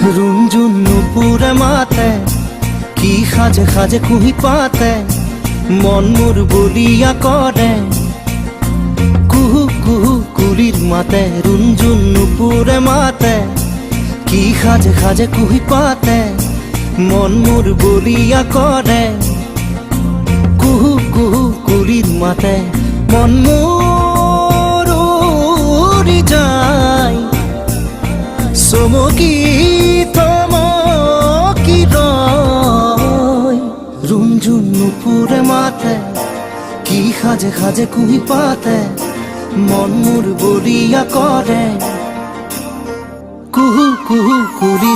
রুঞ্জুন নুপুরে মাতে কি সাজে সাজে কুহি পাতে মন মোর বলিয়া করে কুহু কুহু কুলির মাতে রুঞ্জুন নুপুরে মাতে কি সাজে সাজে কুহি পাতে মন মোর বলিয়া করে কুহু কুহু কুলির মাতে মন মোর উড়ি যায় চমকি থমকি রয় রুঞ্জুন নুপুরে মাতে কি সাজে সাজে কুহি পাতে মন মোর বলিয়া করে কুহু কুহু কুলি